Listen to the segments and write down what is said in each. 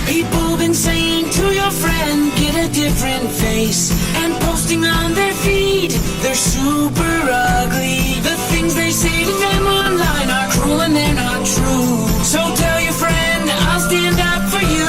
People been saying to your friend, get a different face, and posting on their feed, they're super ugly. The things they say to them online are cruel and they're not true. So tell your friend, I'll stand up for you.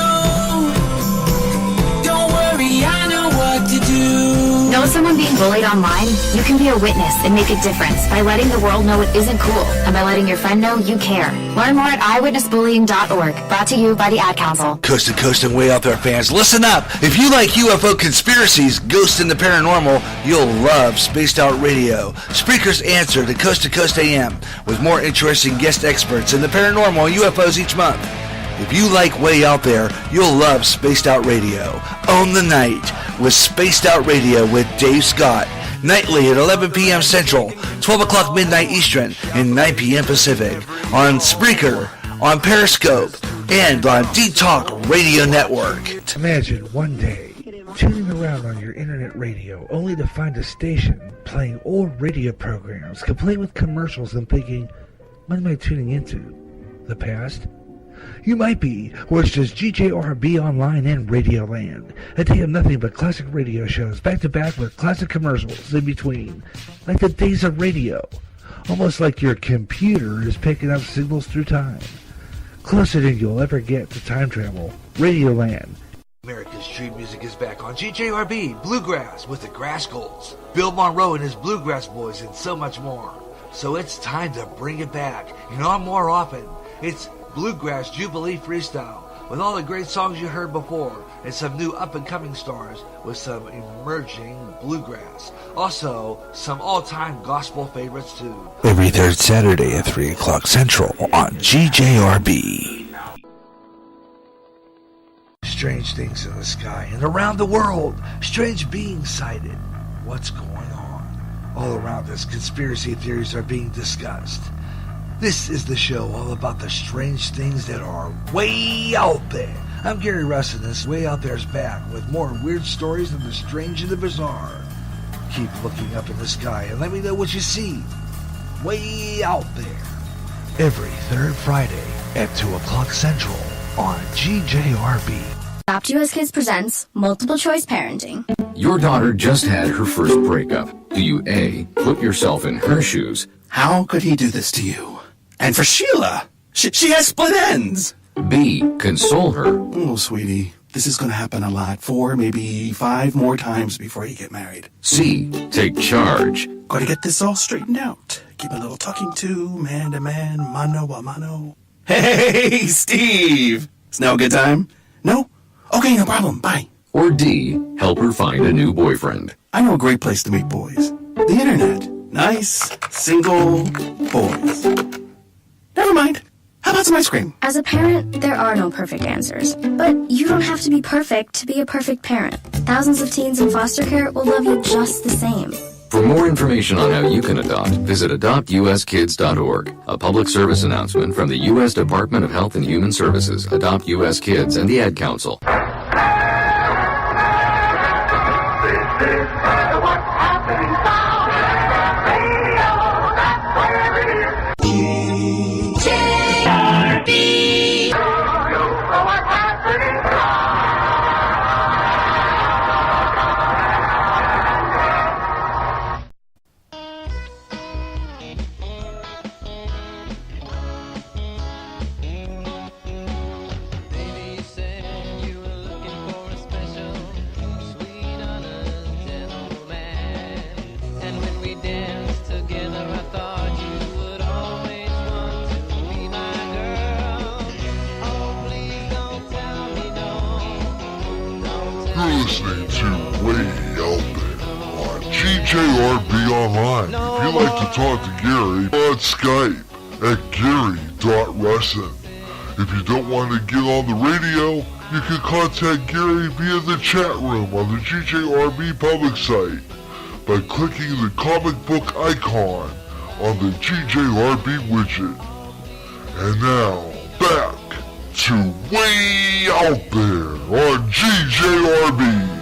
Don't worry, I know what to do. Know someone being bullied online? You can be a witness and make a difference by letting the world know it isn't cool and by letting your friend know you care. Learn more at eyewitnessbullying.org. Brought to you by the Ad Council. Coast to Coast and Way Out There fans, listen up. If you like UFO conspiracies, ghosts, and the paranormal, you'll love Spaced Out Radio. Spreaker's answer to Coast AM with more interesting guest experts in the paranormal and UFOs each month. If you like Way Out There, you'll love Spaced Out Radio. Own the night with Spaced Out Radio with Dave Scott. Nightly at 11 p.m. Central, 12 o'clock midnight Eastern, and 9 p.m. Pacific. On Spreaker, on Periscope, and on D-Talk Radio Network. Imagine one day tuning around on your internet radio only to find a station playing old radio programs complete with commercials and thinking, what am I tuning into? The past? You might be, or it's just GJRB Online and Radioland. A day of nothing but classic radio shows back to back with classic commercials in between. Like the days of radio. Almost like your computer is picking up signals through time. Closer than you'll ever get to time travel. Radioland. America's Street Music is back on GJRB Bluegrass with the Grass Golds, Bill Monroe and his Bluegrass Boys, and so much more. So it's time to bring it back, and on more often. It's Bluegrass Jubilee Freestyle with all the great songs you heard before and some new up-and-coming stars with some emerging bluegrass. Also, some all-time gospel favorites too. Every third Saturday at 3 o'clock Central on GJRB. Strange things in the sky and around the world. Strange beings sighted. What's going on? All around us, conspiracy theories are being discussed. This is the show all about the strange things that are way out there. I'm Gary Russ, and this Way Out There's back with more weird stories of the strange and the bizarre. Keep looking up in the sky and let me know what you see. Way out there. Every third Friday at 2 o'clock Central on GJRB. Adopt US Kids presents Multiple Choice Parenting. Your daughter just had her first breakup. Do you A, put yourself in her shoes? How could he do this to you? And for Sheila, she has split ends. B, console her. Oh, sweetie, this is going to happen a lot. 4, maybe 5 more times before you get married. C, take charge. Got to get this all straightened out. Keep a little talking to, man to man, mano a mano. Hey, Steve! Is now a good time? No? Okay, no problem. Bye. Or D, help her find a new boyfriend. I know a great place to meet boys. The internet. Nice, single boys. Never mind. How about some ice cream? As a parent, there are no perfect answers. But you don't have to be perfect to be a perfect parent. Thousands of teens in foster care will love you just the same. For more information on how you can adopt, visit adoptuskids.org. A public service announcement from the U.S. Department of Health and Human Services, Adopt U.S. Kids, and the Ad Council. Listening to Way Out There on GJRB Online. If you'd like to talk to Gary, on Skype at Gary.Russin. If you don't want to get on the radio, you can contact Gary via the chat room on the GJRB public site by clicking the comic book icon on the GJRB widget. And now, back to Way Out There on GJRB.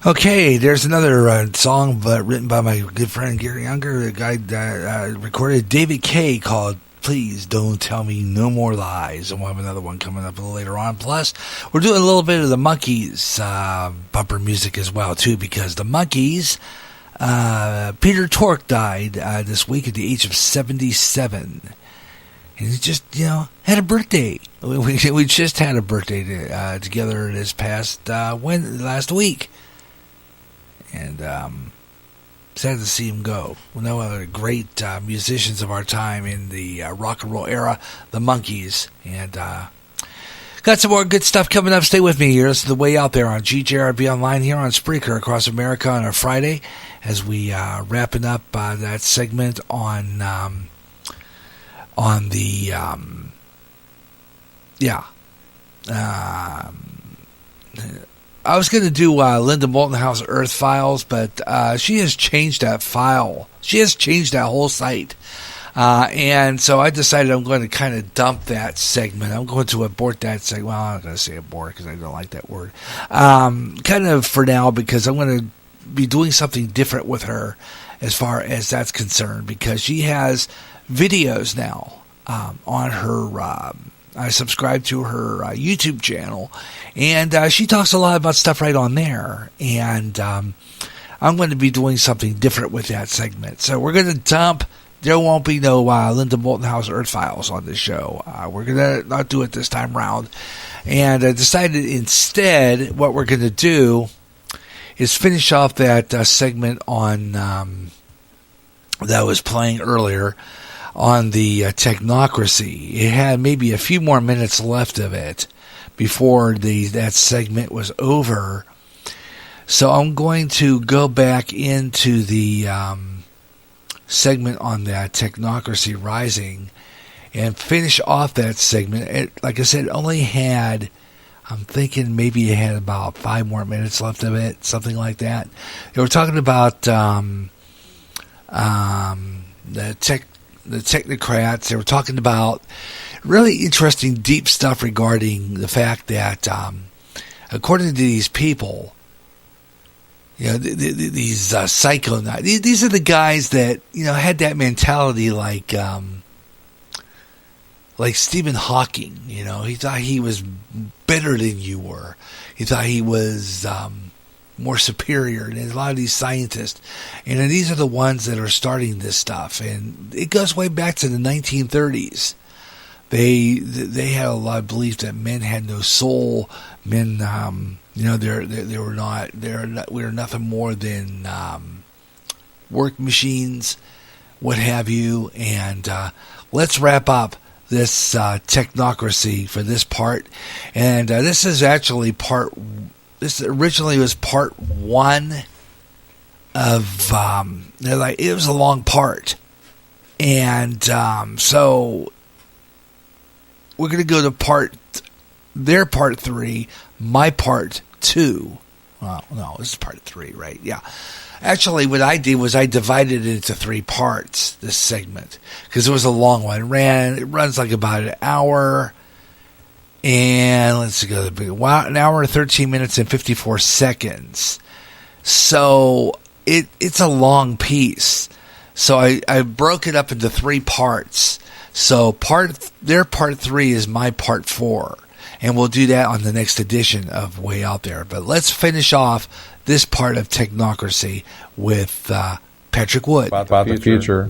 Okay, there's another song written by my good friend Gary Younger, the guy that recorded David Kaye, called Please Don't Tell Me No More Lies. And we'll have another one coming up a little later on. Plus, we're doing a little bit of the Monkees bumper music as well, too, because the Monkees, Peter Tork died this week at the age of 77. And he just, had a birthday. We just had a birthday together this past last week. And sad to see him go. We know other great musicians of our time in the rock and roll era, the Monkees. And got some more good stuff coming up. Stay with me here. This is The Way Out There on GJRB Online here on Spreaker across America on a Friday as we wrapping up that segment on the I was going to do Linda Moulton House Earth Files, but she has changed that file. She has changed that whole site. And so I decided I'm going to kind of dump that segment. I'm going to abort that segment. Well, I'm not going to say abort because I don't like that word. Kind of for now, because I'm going to be doing something different with her as far as that's concerned, because she has videos now on her I subscribe to her YouTube channel, and she talks a lot about stuff right on there. And I'm going to be doing something different with that segment. So we're going to dump. There won't be no Linda Moulton House Earth Files on this show. We're going to not do it this time around. And I decided instead what we're going to do is finish off that segment on that I was playing earlier on the technocracy. It had maybe a few more minutes left of it before that segment was over. So I'm going to go back into the segment on that technocracy rising and finish off that segment. It, like I said, only had, I'm thinking maybe it had about 5 more minutes left of it, something like that. They were talking about the technocrats. They were talking about really interesting, deep stuff regarding the fact that, according to these people, these psychonauts, these are the guys that, had that mentality like Stephen Hawking. He thought he was better than you were. He thought he was more superior than a lot of these scientists. And these are the ones that are starting this stuff. And it goes way back to the 1930s. They had a lot of belief that men had no soul. Men, we were nothing more than work machines, what have you. And let's wrap up this technocracy for this part. And this is actually this originally was part 1 of, it was a long part. And so we're going to go to part 3, my part 2. Well, no, this is part 3, right? Yeah. Actually, what I did was I divided it into 3 parts, this segment, because it was a long one. It runs like about an hour. And let's go to the an hour, 13 minutes, and 54 seconds. So it's a long piece. So I broke it up into 3 parts. So part 3 is my part 4. And we'll do that on the next edition of Way Out There. But let's finish off this part of technocracy with Patrick Wood. About the future.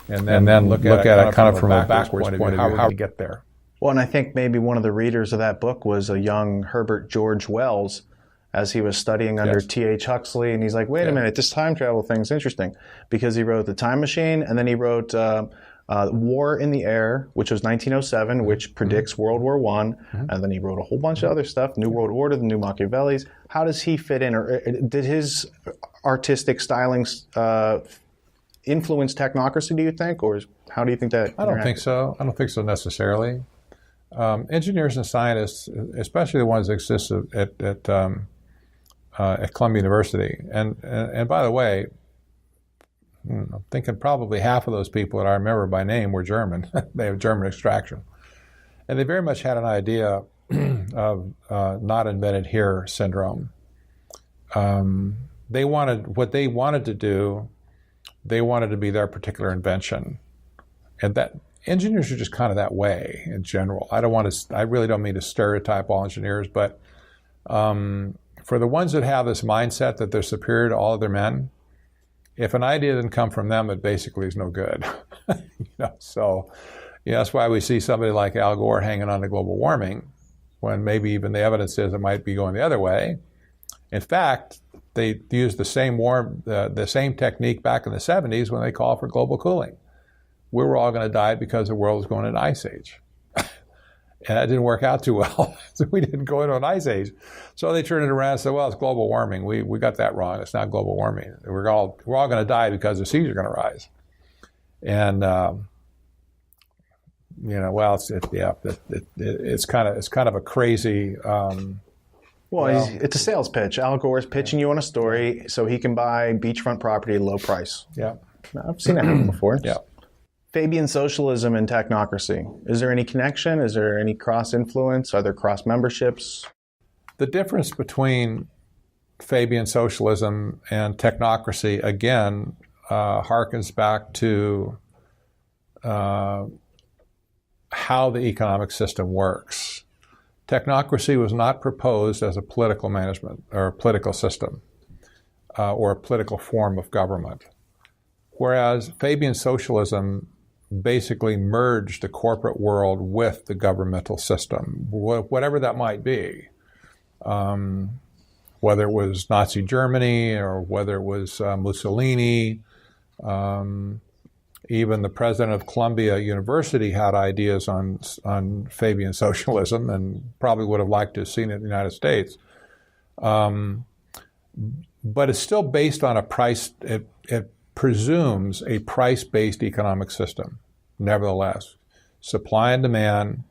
And then look at it kind of from a backwards point of view, how we get there. Well, and I think maybe one of the readers of that book was a young Herbert George Wells as he was studying under T.H. Huxley. And he's like, wait a minute, this time travel thing's interesting. Because he wrote The Time Machine, and then he wrote War in the Air, which was 1907, which predicts World War I. And then he wrote a whole bunch of other stuff, New World Order, the New Machiavellis. How does he fit in? Or did his artistic stylings influence technocracy, do you think? Or how do you think that I don't think so. I don't think so necessarily. Engineers and scientists, especially the ones that exist at Columbia University, and by the way, I'm thinking probably half of those people that I remember by name were German. They have German extraction, and they very much had an idea of not invented here syndrome. they wanted to do. They wanted to be their particular invention, and that engineers are just kind of that way in general. I really don't mean to stereotype all engineers, but for the ones that have this mindset that they're superior to all other men, if an idea didn't come from them, it basically is no good. So that's why we see somebody like Al Gore hanging on to global warming, when maybe even the evidence says it might be going the other way. In fact, they used the same technique back in the 70s when they called for global cooling. We were all going to die because the world was going into an ice age. And that didn't work out too well. So we didn't go into an ice age. So they turned it around and said, well, it's global warming. We got that wrong. It's not global warming. We're all going to die because the seas are going to rise. And it's kind of a crazy. It's a sales pitch. Al Gore's pitching you on a story so he can buy beachfront property at a low price. Yeah, I've seen that happen before. Yeah. Fabian socialism and technocracy. Is there any connection? Is there any cross-influence? Are there cross-memberships? The difference between Fabian socialism and technocracy, again, harkens back to how the economic system works. Technocracy was not proposed as a political management or a political system or a political form of government, whereas Fabian socialism basically merged the corporate world with the governmental system, whatever that might be, whether it was Nazi Germany or whether it was Mussolini. Even the president of Columbia University had ideas on Fabian socialism and probably would have liked to have seen it in the United States. But it's still based on a price. It presumes a price-based economic system. Nevertheless, supply and demand,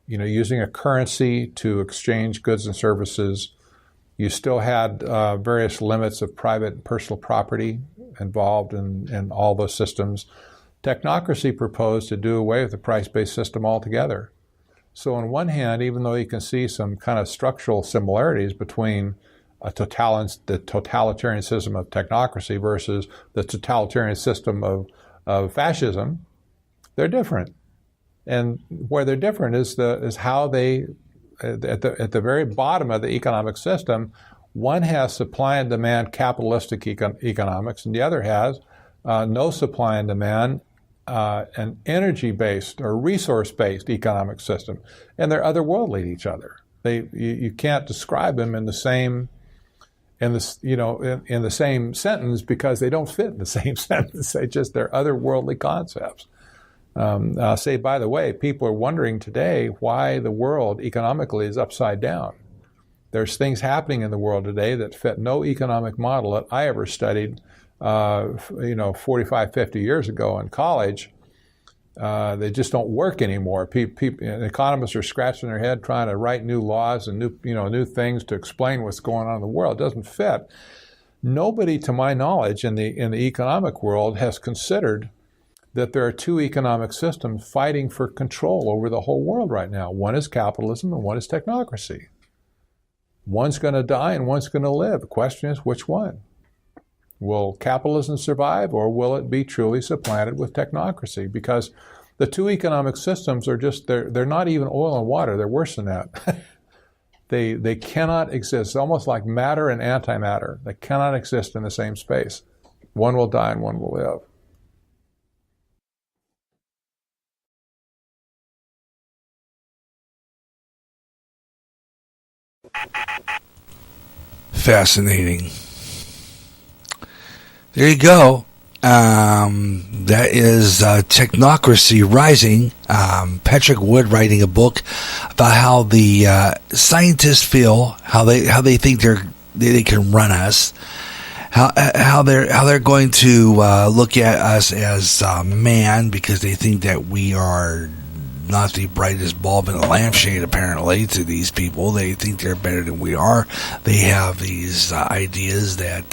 using a currency to exchange goods and services. You still had various limits of private and personal property involved in all those systems. Technocracy proposed to do away with the price-based system altogether. So on one hand, even though you can see some kind of structural similarities between the totalitarian system of technocracy versus the totalitarian system of fascism, they're different. And where they're different is how they, at the very bottom of the economic system, one has supply and demand capitalistic economics, and the other has no supply and demand, an energy-based or resource-based economic system, and they're otherworldly to each other. You can't describe them in the same sentence because they don't fit in the same sentence. They're otherworldly concepts. I'll say, by the way, people are wondering today why the world economically is upside down. There's things happening in the world today that fit no economic model that I ever studied, 45, 50 years ago in college. They just don't work anymore. Economists are scratching their head trying to write new laws and new things to explain what's going on in the world. It doesn't fit. Nobody, to my knowledge, in the economic world has considered that there are two economic systems fighting for control over the whole world right now. One is capitalism and one is technocracy. One's going to die and one's going to live. The question is, which one? Will capitalism survive, or will it be truly supplanted with technocracy? Because the two economic systems are they're not even oil and water. They're worse than that. They cannot exist. It's almost like matter and antimatter. They cannot exist in the same space. One will die and one will live. Fascinating. There you go. That is Technocracy Rising. Patrick Wood writing a book about how the scientists feel, how they think they can run us, how they're going to look at us as man because they think that we are not the brightest bulb in the lampshade, apparently, to these people. They think they're better than we are. They have these ideas that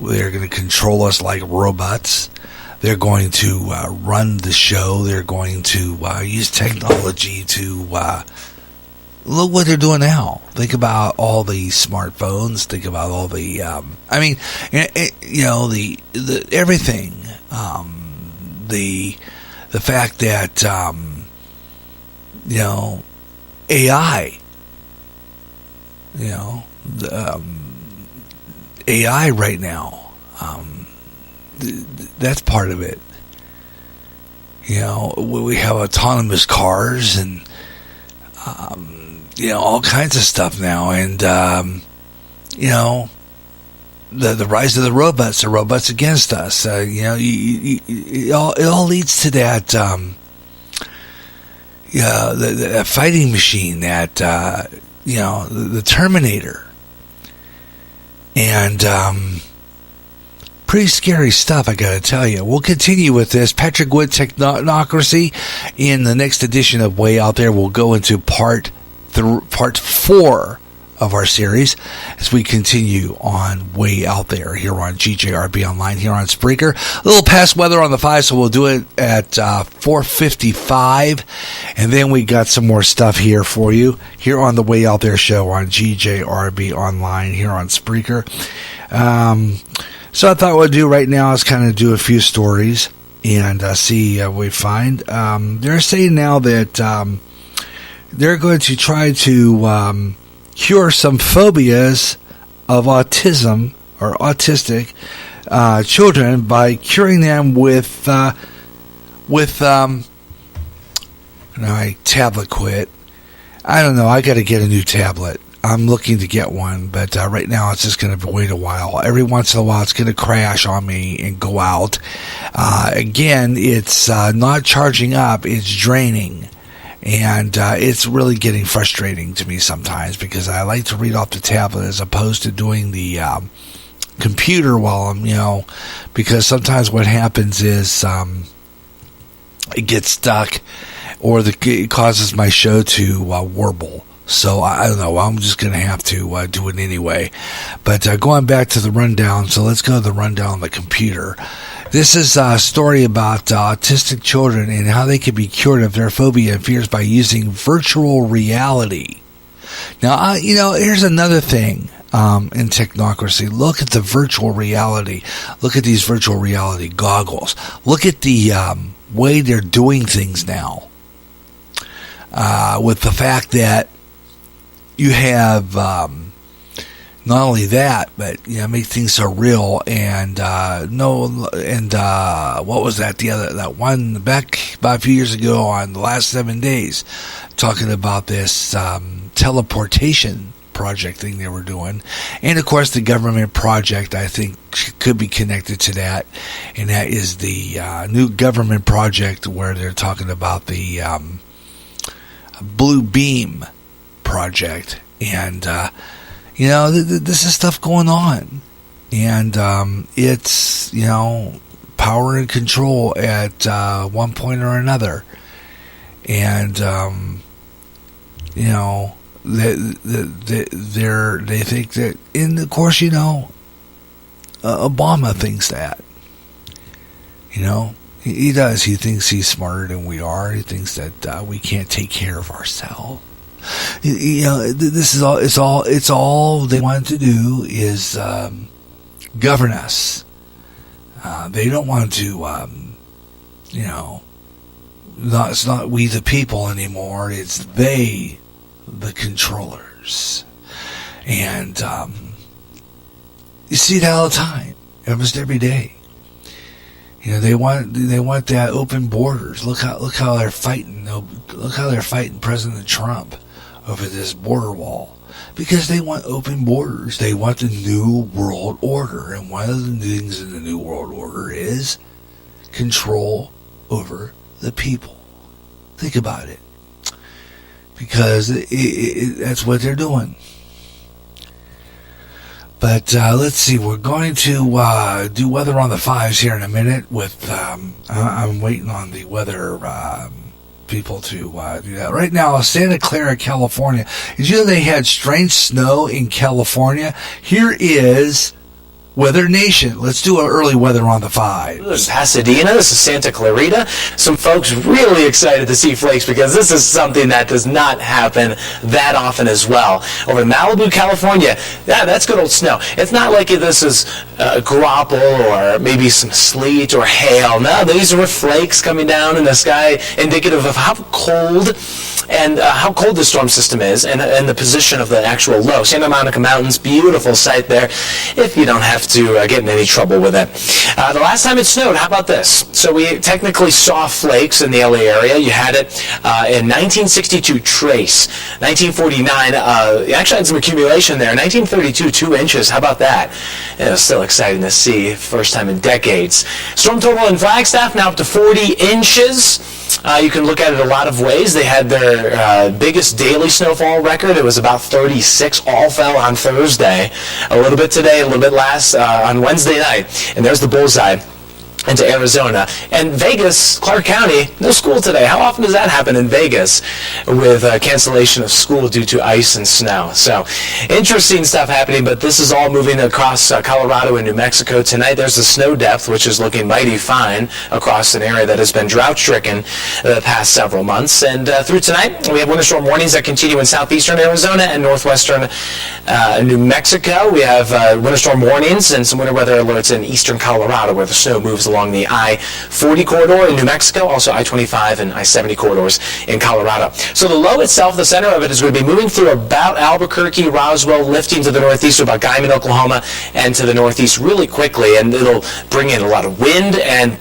they're going to control us like robots. They're going to run the show. They're going to use technology to look what they're doing now. Think about all the smartphones. Think about all the, the everything. The fact that, AI, AI right now, that's part of it. We have autonomous cars and, all kinds of stuff now. And, the rise of the robots against us. It all leads to that, the fighting machine, that, the Terminator. And, pretty scary stuff, I gotta tell you. We'll continue with this Patrick Wood technocracy in the next edition of Way Out There. We'll go into part 4 of our series as we continue on Way Out There here on GJRB Online, here on Spreaker. A little past weather on the 5, so we'll do it at 4:55, and then we got some more stuff here for you here on the Way Out There show on GJRB Online here on Spreaker. So I thought what we'd do right now is kind of do a few stories and see what we find. They're saying now that they're going to try to cure some phobias of autism or autistic children by curing them with my tablet quit. I don't know. I got to get a new tablet. I'm looking to get one, but right now it's just going to wait a while. Every once in a while it's going to crash on me and go out. Again, it's not charging up, it's draining. And it's really getting frustrating to me sometimes because I like to read off the tablet as opposed to doing the computer while I'm, because sometimes what happens is it gets stuck or it causes my show to warble. So I don't know. I'm just going to have to do it anyway. But going back to the rundown, so let's go to the rundown on the computer. This is a story about autistic children and how they can be cured of their phobia and fears by using virtual reality. Now, here's another thing in technocracy. Look at the virtual reality. Look at these virtual reality goggles. Look at the way they're doing things now. With the fact that you have not only that, but make things so real. And what was that? That one back about a few years ago on the last 7 days, talking about this teleportation project thing they were doing, and of course the government project I think could be connected to that, and that is the new government project where they're talking about the Blue Beam project, and this is stuff going on, and it's power and control at one point or another, and they think that, and of course Obama thinks that, he does. He thinks he's smarter than we are. He thinks that we can't take care of ourselves. This is all. It's all they want to do is govern us. They don't want to. It's not we the people anymore. It's they, the controllers, and you see that all the time, almost every day. They want that open borders. Look how they're fighting. Look how they're fighting President Trump over this border wall, because they want open borders. They want the new world order, and one of the things in the new world order is control over the people. Think about it, because that's what they're doing. But let's see, we're going to do weather on the 5s here in a minute. With I'm waiting on the weather people to do that. Right now, Santa Clara, California. Did you know they had strange snow in California? Here is Weather Nation. Let's do our early weather on the 5. This is Pasadena. This is Santa Clarita. Some folks really excited to see flakes because this is something that does not happen that often as well. Over in Malibu, California, yeah, that's good old snow. It's not like this is grapple or maybe some sleet or hail. No, these are flakes coming down in the sky, indicative of how cold and how cold the storm system is and the position of the actual low. Santa Monica Mountains, beautiful sight there if you don't have to get in any trouble with it. The last time it snowed, how about this? So we technically saw flakes in the LA area. You had it in 1962, trace. 1949, you actually had some accumulation there. 1932, 2 inches. How about that? It was still exciting to see. First time in decades. Storm total in Flagstaff now up to 40 inches. You can look at it a lot of ways. They had their biggest daily snowfall record. It was about 36. All fell on Thursday. A little bit today, a little bit last on Wednesday night. And there's the bullseye into Arizona. And Vegas, Clark County, no school today. How often does that happen in Vegas with cancellation of school due to ice and snow? So interesting stuff happening, but this is all moving across Colorado and New Mexico tonight. There's the snow depth, which is looking mighty fine across an area that has been drought-stricken the past several months. And through tonight, we have winter storm warnings that continue in southeastern Arizona and northwestern New Mexico. We have winter storm warnings and some winter weather alerts in eastern Colorado where the snow moves along the I-40 corridor in New Mexico, also I-25 and I-70 corridors in Colorado. So the low itself, the center of it, is going to be moving through about Albuquerque, Roswell, lifting to the northeast to about Guyman, Oklahoma, and to the northeast really quickly, and it'll bring in a lot of wind and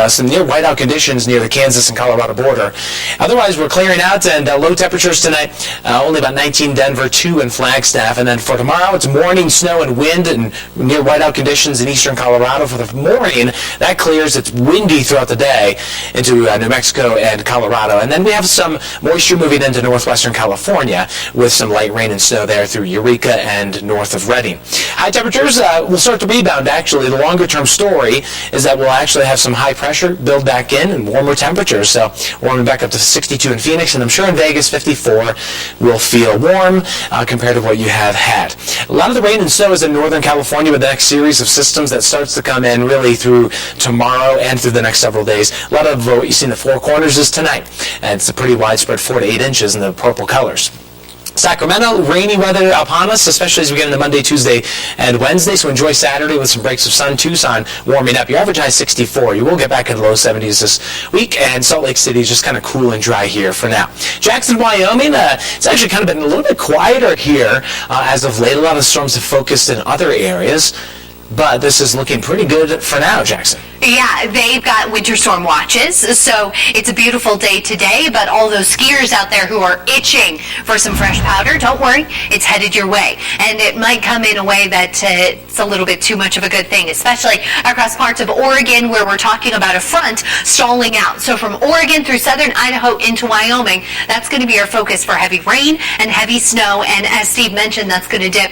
some near whiteout conditions near the Kansas and Colorado border. Otherwise, we're clearing out, and low temperatures tonight, only about 19 Denver, 2 in Flagstaff. And then for tomorrow, it's morning snow and wind and near whiteout conditions in eastern Colorado. For the morning, that clears. It's windy throughout the day into New Mexico and Colorado. And then we have some moisture moving into northwestern California with some light rain and snow there through Eureka and north of Redding. High temperatures will start to rebound, actually. The longer-term story is that we'll actually have some high pressure build back in and warmer temperatures. So warming back up to 62 in Phoenix, and I'm sure in Vegas 54 will feel warm compared to what you have had. A lot of the rain and snow is in Northern California with the next series of systems that starts to come in really through tomorrow and through the next several days. A lot of what you see in the Four Corners is tonight, and it's a pretty widespread 4 to 8 inches in the purple colors. Sacramento, rainy weather upon us, especially as we get into Monday, Tuesday, and Wednesday. So enjoy Saturday with some breaks of sun. Tucson warming up. Your average high 64. You will get back in the low 70s this week. And Salt Lake City is just kind of cool and dry here for now. Jackson, Wyoming, it's actually kind of been a little bit quieter here as of late. A lot of storms have focused in other areas. But this is looking pretty good for now, Jackson. Yeah, they've got winter storm watches, so it's a beautiful day today, but all those skiers out there who are itching for some fresh powder, don't worry, it's headed your way. And it might come in a way that it's a little bit too much of a good thing, especially across parts of Oregon where we're talking about a front stalling out. So from Oregon through southern Idaho into Wyoming, that's going to be our focus for heavy rain and heavy snow, and as Steve mentioned, that's going to dip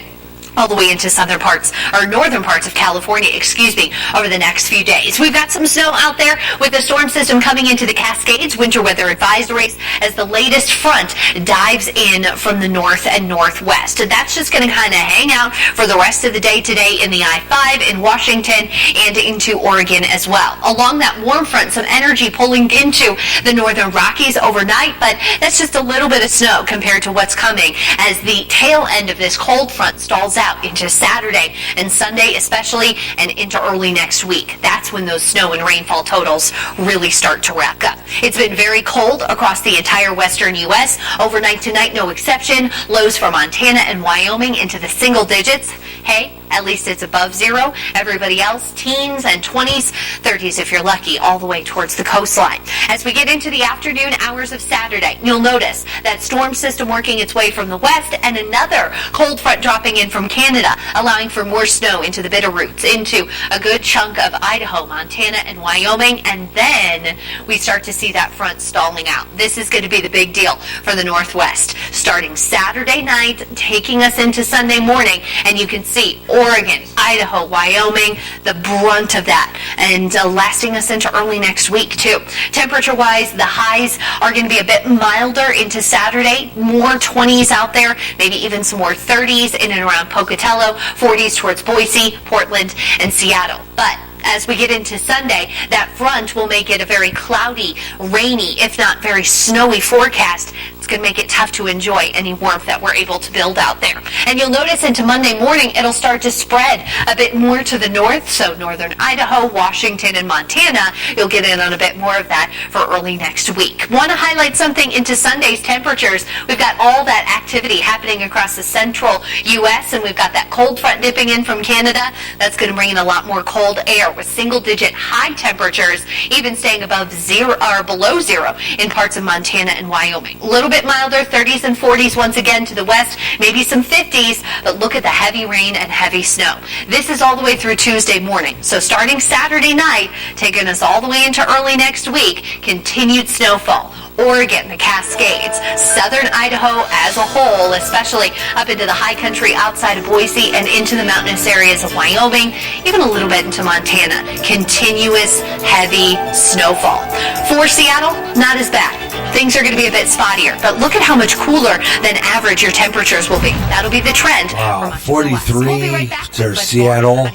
all the way into southern parts, or northern parts of California, over the next few days. We've got some snow out there with the storm system coming into the Cascades, winter weather advisories, as the latest front dives in from the north and northwest. And that's just going to kind of hang out for the rest of the day today in the I-5 in Washington and into Oregon as well. Along that warm front, some energy pulling into the northern Rockies overnight, but that's just a little bit of snow compared to what's coming as the tail end of this cold front stalls out into Saturday and Sunday especially, and into early next week. That's when those snow and rainfall totals really start to rack up. It's been very cold across the entire western U.S. Overnight tonight, no exception. Lows for Montana and Wyoming into the single digits. Hey, at least it's above zero. Everybody else, teens and 20s, 30s if you're lucky, all the way towards the coastline. As we get into the afternoon hours of Saturday, you'll notice that storm system working its way from the west and another cold front dropping in from Canada, allowing for more snow into the Bitterroots, into a good chunk of Idaho, Montana, and Wyoming, and then we start to see that front stalling out. This is going to be the big deal for the Northwest. Starting Saturday night, taking us into Sunday morning, and you can see Oregon, Idaho, Wyoming, the brunt of that, and lasting us into early next week too. Temperature-wise, the highs are going to be a bit milder into Saturday, more 20s out there, maybe even some more 30s in and around Pocatello, 40s towards Boise, Portland, and Seattle. But as we get into Sunday, that front will make it a very cloudy, rainy, if not very snowy forecast. It's going to make it tough to enjoy any warmth that we're able to build out there. And you'll notice into Monday morning, it'll start to spread a bit more to the north. So northern Idaho, Washington, and Montana, you'll get in on a bit more of that for early next week. Want to highlight something into Sunday's temperatures. We've got all that activity happening across the central U.S., and we've got that cold front dipping in from Canada. That's going to bring in a lot more cold air with single-digit high temperatures, even staying above zero or below zero in parts of Montana and Wyoming. A little bit milder, 30s and 40s once again to the west, maybe some 50s, but look at the heavy rain and heavy snow. This is all the way through Tuesday morning. So starting Saturday night, taking us all the way into early next week, continued snowfall. Oregon, the Cascades, southern Idaho as a whole, especially up into the high country outside of Boise and into the mountainous areas of Wyoming, even a little bit into Montana. Continuous heavy snowfall. For Seattle, not as bad. Things are going to be a bit spottier, but look at how much cooler than average your temperatures will be. That'll be the trend. Wow, 43 to Seattle.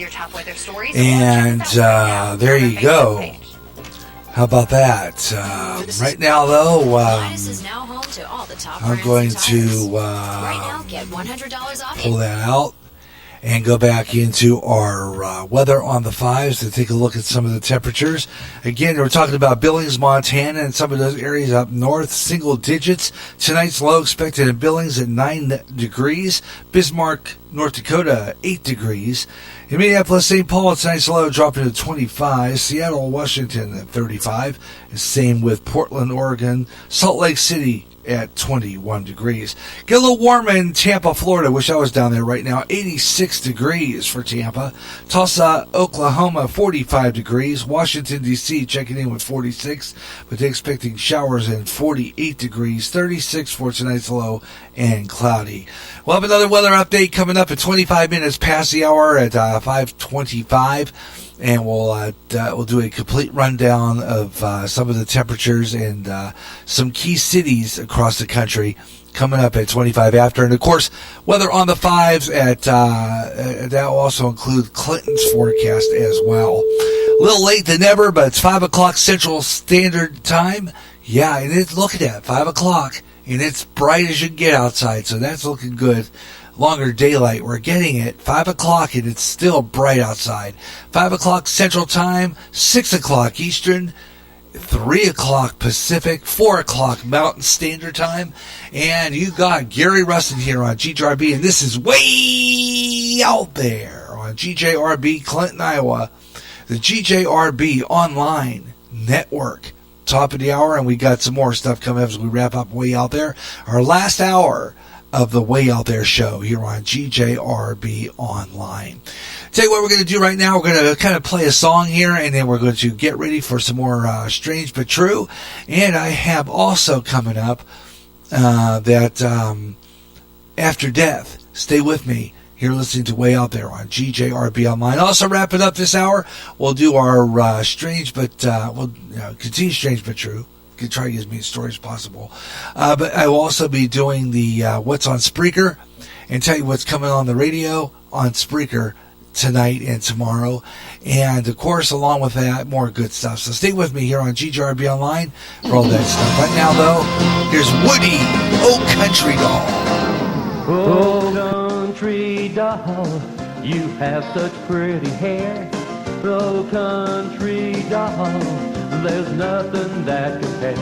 And there you go. How about that? Right now, though, I'm going to pull that out and go back into our weather on the fives to take a look at some of the temperatures. Again, we're talking about Billings, Montana, and some of those areas up north, single digits. Tonight's low expected in Billings at 9 degrees. Bismarck, North Dakota, 8 degrees. In Minneapolis, St. Paul, tonight's low dropping to 25. Seattle, Washington at 35. And same with Portland, Oregon. Salt Lake City at 21 degrees. Get a little warmer in Tampa, Florida. Wish I was down there right now. 86 degrees for Tampa. Tulsa, Oklahoma, 45 degrees. Washington, D.C. checking in with 46, but they're expecting showers in 48 degrees. 36 for tonight's low and cloudy. We'll have another weather update coming up at 25 minutes past the hour at 5:25. And we'll do a complete rundown of some of the temperatures and some key cities across the country coming up at 25 after. And, of course, weather on the fives at that will also include Clinton's forecast as well. A little late than ever, but it's 5 o'clock Central Standard Time. Yeah, and look at that, 5 o'clock, and it's bright as you can get outside, so that's looking good. Longer daylight. We're getting it 5 o'clock and it's still bright outside. 5 o'clock Central Time, 6 o'clock Eastern, 3 o'clock Pacific, 4 o'clock Mountain Standard Time. And you got Gary Rustin here on GJRB, and this is way out there on GJRB Clinton, Iowa, the GJRB Online Network. Top of the hour, and we got some more stuff coming up as we wrap up Way Out There. Our last hour of the Way Out There show here on GJRB Online. Tell you what we're going to do right now. We're going to kind of play a song here, and then we're going to get ready for some more Strange But True. And I have also coming up that After Death. Stay with me. You're listening to Way Out There on GJRB Online. Also wrapping up this hour, we'll do our Strange But, we'll continue Strange But True. Can try to get as many stories as possible. But I will also be doing the What's on Spreaker and tell you what's coming on the radio on Spreaker tonight and tomorrow. And, of course, along with that, more good stuff. So stay with me here on GJRB Online for all that stuff. Right now, though, here's Woody, Old Country Doll. Oh, country doll, you have such pretty hair. Oh, country doll, there's nothing that compares.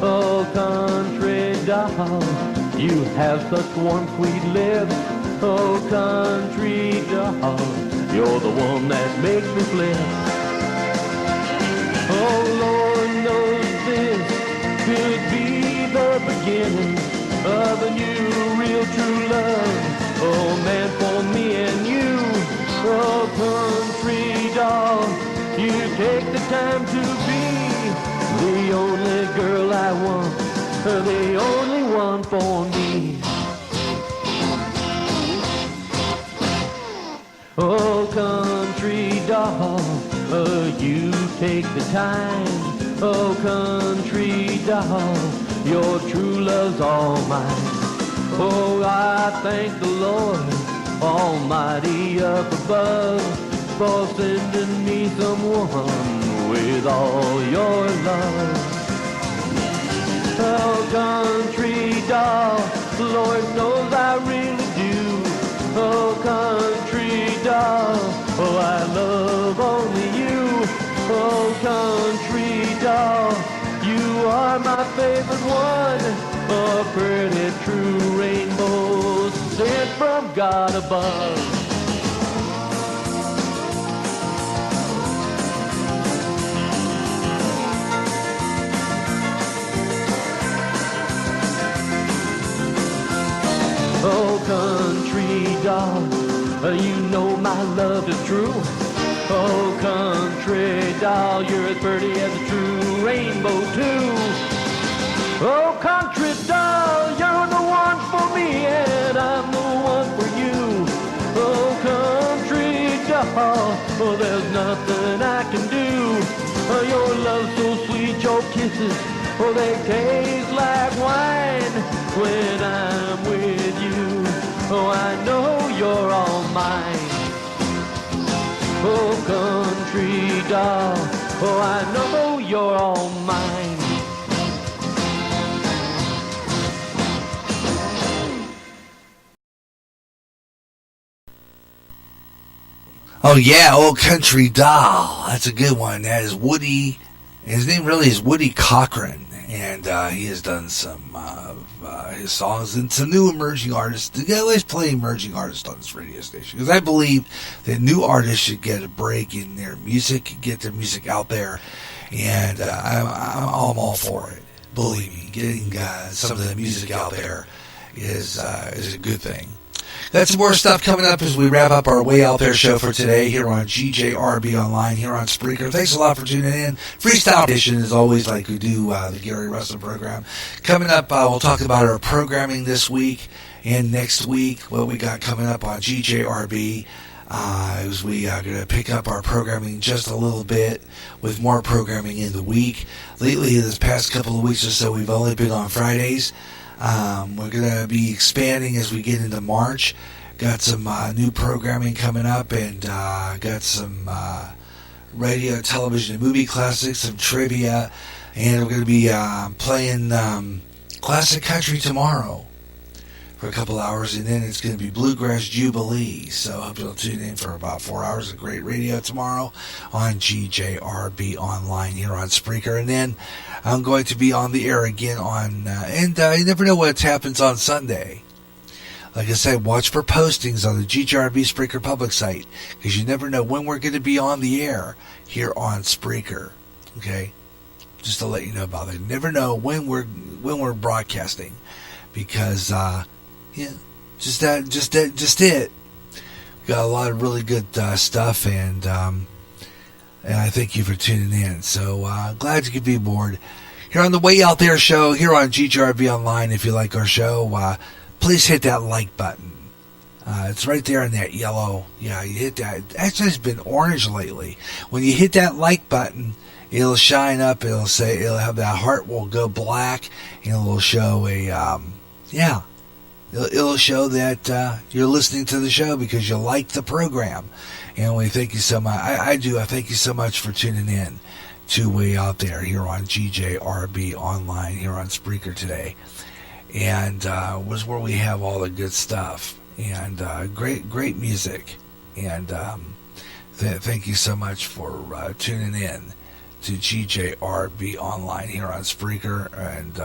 Oh, country doll, you have such warm, sweet lips. Oh, country doll, you're the one that makes me flip. Oh, Lord knows this could be the beginning of a new, real, true love. Oh, man, for me and you. Oh, country doll, you take the time to be the only girl I want, the only one for me. Oh, country dog, you take the time. Oh, country dog, your true love's all mine. Oh, I thank the Lord Almighty up above for sending me someone with all your love. Oh, country dog, Lord knows I really do. Oh, country dog, oh, I love only you. Oh, country dog, you are my favorite one. A pretty true rainbow sent from God above. Oh, country dog, you know my love is true. Oh, country doll, you're as pretty as a true rainbow too. Oh, country doll, you're the one for me and I'm the one for you. Oh, country doll, oh, there's nothing I can do. Oh, your love's so sweet, your kisses, oh, they taste like wine when I'm with you. Oh, I know you're all mine. Oh, country doll, oh, I know you're all mine. Oh yeah, Old Country Doll. That's a good one. That is Woody. His name really is Woody Cochran, and he has done some of his songs and some new emerging artists. They always play emerging artists on this radio station because I believe that new artists should get a break in their music, get their music out there, and I'm all for it. Believe me, getting some of the music out there is a good thing. Got some more stuff coming up as we wrap up our Way Out There show for today here on GJRB Online, here on Spreaker. Thanks a lot for tuning in. Freestyle edition, as always, like we do the Gary Russell program. Coming up, we'll talk about our programming this week and next week, what we got coming up on GJRB. As we are going to pick up our programming just a little bit with more programming in the week. Lately, this past couple of weeks or so, we've only been on Fridays. We're going to be expanding as we get into March. Got some new programming coming up, and got some radio, television, and movie classics, some trivia, and we're going to be playing classic country tomorrow for a couple hours, and then it's going to be Bluegrass Jubilee. So I hope you'll tune in for about 4 hours of great radio tomorrow on GJRB Online here on Spreaker. And then I'm going to be on the air again on, and you never know what happens on Sunday. Like I said, watch for postings on the GJRB Spreaker public site, because you never know when we're going to be on the air here on Spreaker. Okay? Just to let you know about that. You never know when we're broadcasting, because yeah, just it. Got a lot of really good stuff, and I thank you for tuning in. So glad you could be aboard here on the Way Out There show here on GJRB Online. If you like our show, please hit that like button. It's right there in that yellow. Yeah, you hit that. Actually, it's been orange lately. When you hit that like button, it'll shine up. It'll have that heart will go black, and it'll show It'll show that you're listening to the show because you like the program. And we thank you so much. I do. I thank you so much for tuning in to Way Out There here on GJRB Online here on Spreaker today. And was where we have all the good stuff and great music. And thank you so much for tuning in to GJRB Online here on Spreaker. And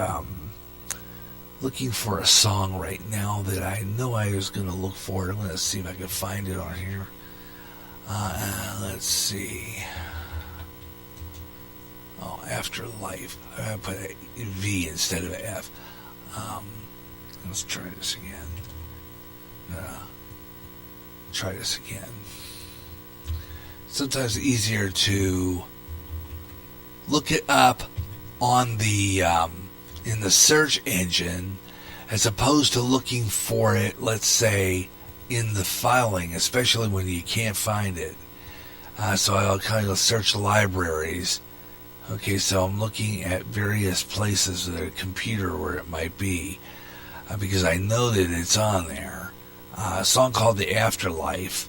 looking for a song right now that I know I was going to look for. I'm going to see if I can find it on here. Let's see. Oh, Afterlife. I put a V instead of an F. Let's try this again. Try this again. Sometimes it's easier to look it up on the in the search engine as opposed to looking for it, let's say, in the filing, especially when you can't find it. So I'll kind of search libraries. Okay, so I'm looking at various places of the computer where it might be, because I know that it's on there. A song called The Afterlife,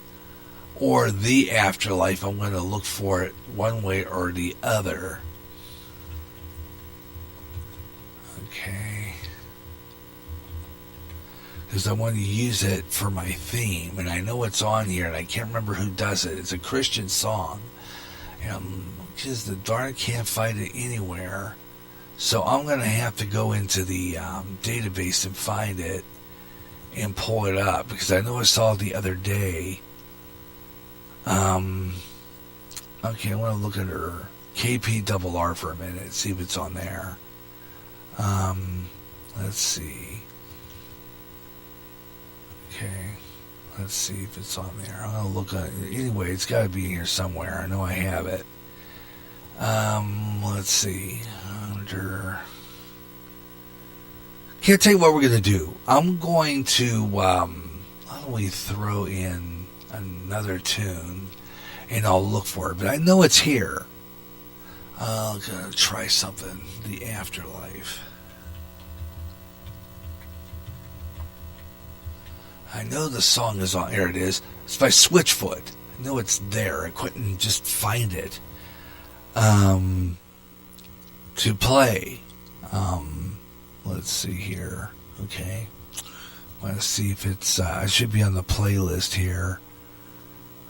or The Afterlife. I'm going to look for it one way or the other. Okay. Because I want to use it for my theme, and I know it's on here, and I can't remember who does it. It's a Christian song, and just the darn can't find it anywhere. So I'm going to have to go into the database and find it and pull it up, because I know I saw it the other day. Okay, I want to look at her KPRR for a minute, see if it's on there. Let's see. Okay, let's see if it's on there. I'm going to look at it. Anyway, it's got to be in here somewhere. I know I have it. Let's see. Under... Can't tell you what we're going to do. I'm going to, how do we throw in another tune, and I'll look for it. But I know it's here. I'm going to try something. The Afterlife. I know the song is on. Here it is. It's by Switchfoot. I know it's there. I couldn't just find it to play. Let's see here. Okay. I want to see if it's... I should be on the playlist here.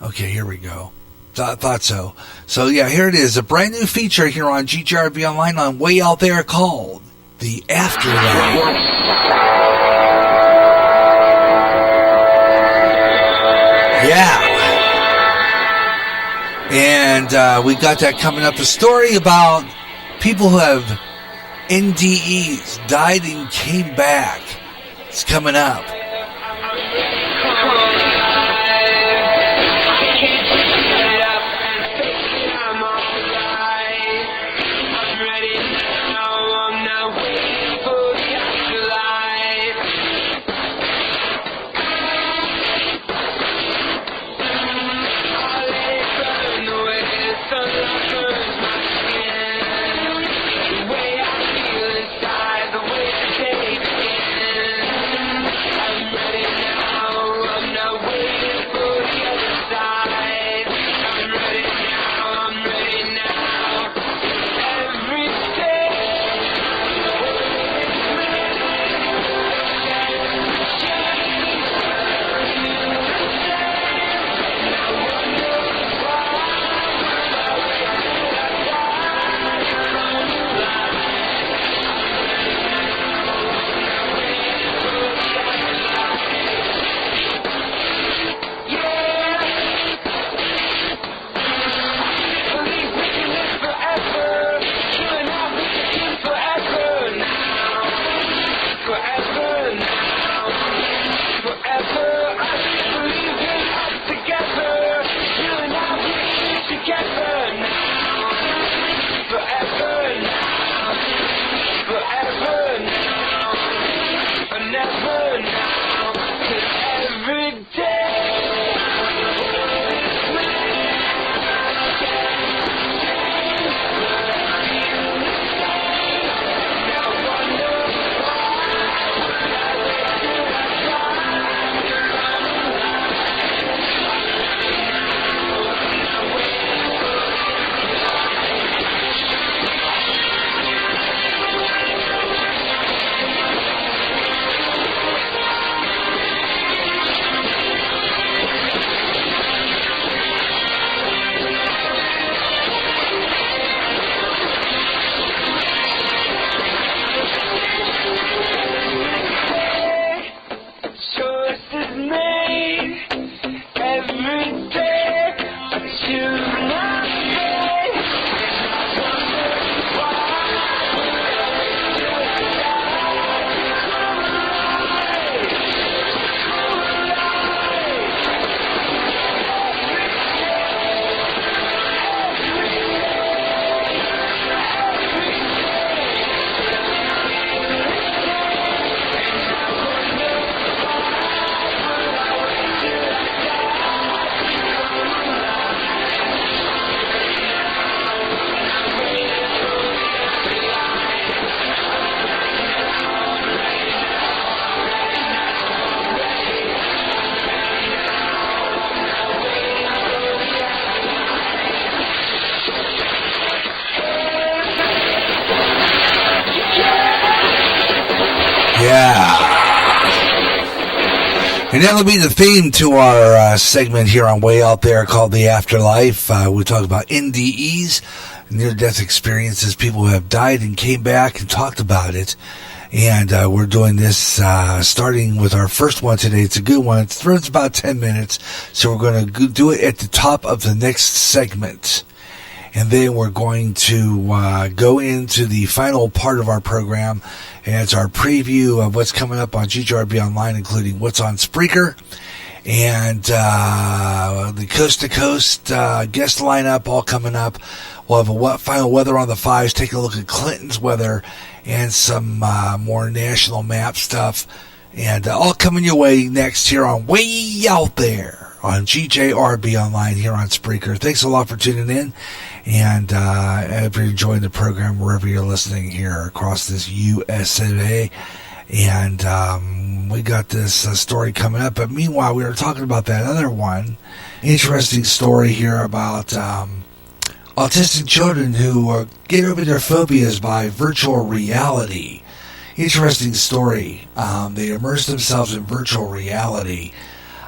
Okay, here we go. Thought so. So, yeah, here it is. A brand new feature here on GJRB Online on Way Out There called The Afterlife. Yeah. And we got that coming up. A story about people who have NDEs, died and came back. It's coming up. The way I feel inside, the way the day begins. Yeah. And that'll be the theme to our segment here on Way Out There called The Afterlife. We talk about NDEs, near-death experiences, people who have died and came back and talked about it. And we're doing this starting with our first one today. It's a good one. It runs about 10 minutes, so we're going to do it at the top of the next segment. And then we're going to go into the final part of our program, and it's our preview of what's coming up on GJRB Online, including what's on Spreaker, and the coast-to-coast guest lineup all coming up. We'll have a final weather on the 5s, taking a look at Clinton's weather, and some more national map stuff. And all coming your way next here on Way Out There on GJRB Online here on Spreaker. Thanks a lot for tuning in. And if you're enjoying the program wherever you're listening here across this USA. And we got this story coming up. But meanwhile, we were talking about that other one. Interesting story here about autistic children who get over their phobias by virtual reality. Interesting story. They immerse themselves in virtual reality.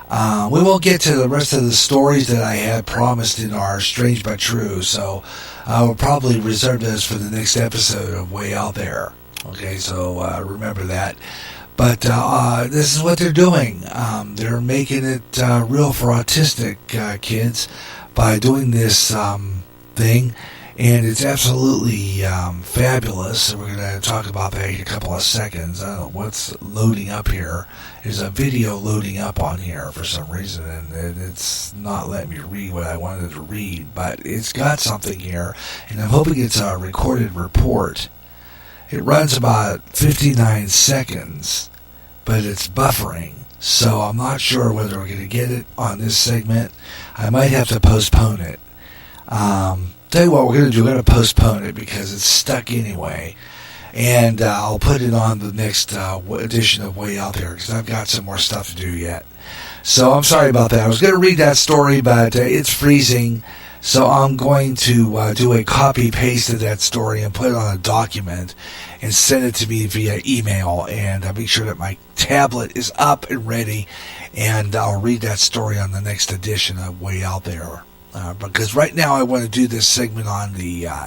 We won't get to the rest of the stories that I had promised in our Strange But True, so I will probably reserve those for the next episode of Way Out There. Okay, so remember that. But this is what they're doing. They're making it real for autistic kids by doing this thing, and it's absolutely fabulous. We're going to talk about that in a couple of seconds. I don't know what's loading up here. There's a video loading up on here for some reason, and it's not letting me read what I wanted to read, but it's got something here, and I'm hoping it's a recorded report. It runs about 59 seconds, but it's buffering, so I'm not sure whether we're going to get it on this segment. I might have to postpone it. Tell you what we're going to do, we're going to postpone it because it's stuck anyway, and I'll put it on the next edition of Way Out There because I've got some more stuff to do yet. So I'm sorry about that. I was going to read that story, but it's freezing, so I'm going to do a copy-paste of that story and put it on a document and send it to me via email, and I'll make sure that my tablet is up and ready, and I'll read that story on the next edition of Way Out There. Because right now I want to do this segment on the, I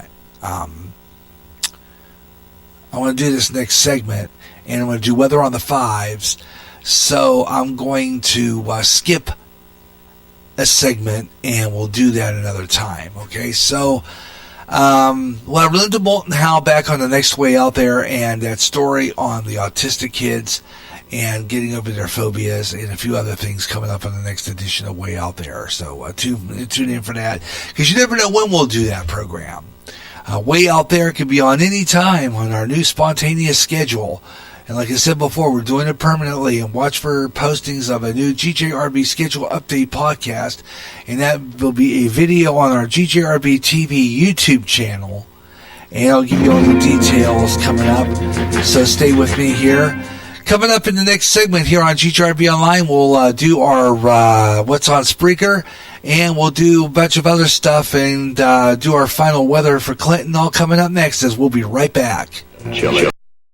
want to do this next segment, and I'm going to do weather on the 5s, so I'm going to skip a segment, and we'll do that another time, okay? So, we'll have Linda Moulton Howe back on the next Way Out There, and that story on the autistic kids, and getting over their phobias, and a few other things coming up on the next edition of Way Out There. So tune in for that, because you never know when we'll do that program. Way Out There can be on any time on our new spontaneous schedule. And like I said before, we're doing it permanently, and watch for postings of a new GJRB schedule update podcast. And that will be a video on our GJRB TV YouTube channel. And I'll give you all the details coming up. So stay with me here. Coming up in the next segment here on GJRB Online, we'll do our What's on Spreaker, and we'll do a bunch of other stuff, and do our final weather for Clinton, all coming up next, as we'll be right back. Chili.